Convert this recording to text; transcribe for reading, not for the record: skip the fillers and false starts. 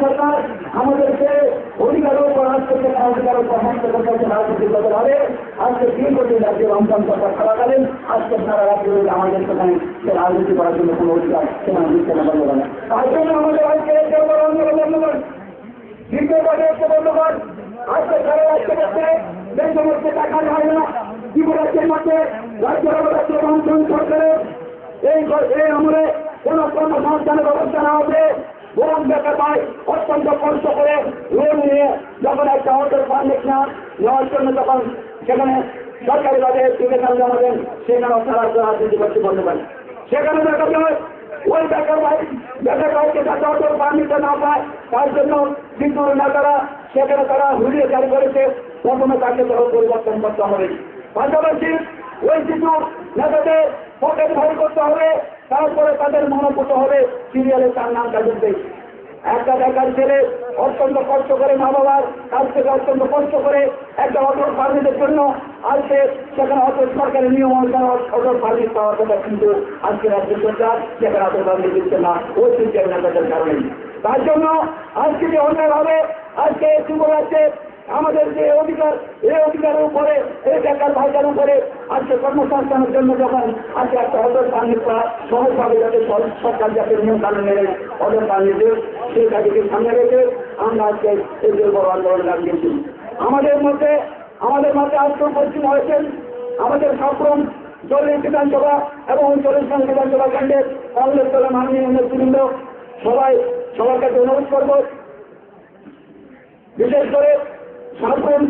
সরকার আমাদেরকে অধিকারের উপর আজকে অধিকারের উপর হস্ত করতে রাজনৈতিক দলভাবে আজকে 3 কোটি রাজ্যের রমজান সরকার থাকাকালীন আজকে সারা রাজ্যে আমাদের সেখানে সে রাজনীতি করার জন্য কোনো অধিকার সেখানে দিচ্ছে না বন্ধুগণ। তার জন্য আমাদের আজকে বন্ধুগণ দ্বিতীয় পদে হচ্ছে বন্ধুগণ আজকে সারা রাজ্য করতে যে সমস্ত টাকা হয় না ত্রিপুরাজ্যের মধ্যে রাজ্য রমজান সরকারের এই আমলে কোন কর্মসংস্থানের ব্যবস্থা না হবে বরং বেকার পায় অত্যন্ত কষ্ট করে লোন নিয়ে যখন একটা অটোর পারমিট নেওয়ার জন্য তখন সেখানে সরকারিভাবে টিকেটাল জমা দেন সেখানে তারা রাজনীতি করতে বলতে পারে। সেখানে দেখা যায় ওই বেকার ভাইকে যাতে অটোর পারমিটটা না পায় তার জন্য কিন্তু নেতারা সেখানে তারা হুলিয়ে জারি করেছে প্রথমে তাকে তখন পরিবর্তন করতে হবে। পাশাপাশি ওই কিছু নেতাদের পকেট ভারী করতে হবে, তারপরে তাদের মনোপুত হবে সিরিয়ালে তার নামটা ঢুকবে। একটা বেকার ছেলে অত্যন্ত কষ্ট করে মা বাবার কাছ থেকে অত্যন্ত কষ্ট করে একটা অটোর পারমিটের জন্য আসছে সেখানে অটো সরকারের নিয়ম অনুসারে অটোর পারমিট পাওয়ার কথা, কিন্তু আজকে রাজ্য সরকার সেখানে অটোর পারমিট দিচ্ছে না ওই সিরিয়াল নেতাদের কারণে। তার জন্য আজকে যে অন্যায়ভাবে আজকে ত্রিপুরাতে আমাদের যে অধিকার এই অধিকারের উপরে এই বেকার ভাইটার উপরে আজকে কর্মসংস্থানের জন্য যখন আজকে একটা অর্ডার পারমিট করা সহজভাবে যাতে সরকার যাতে নিয়ম কানুন মেনে অর্ডার পারমিট দেয় সেই কাজকে সামনে রেখে আমরা আজকে এই যে বড় আন্দোলন লাগিয়েছি। আমাদের মধ্যে আজকে উপস্থিত হয়েছেন আমাদের সপ্রম 40 বিধানসভা এবং 39 বিধানসভা কেন্দ্রের কংগ্রেস দলের মাননীয় নেতৃবৃন্দ সবার কাছে অনুরোধ করব, বিশেষ করে সাধারণ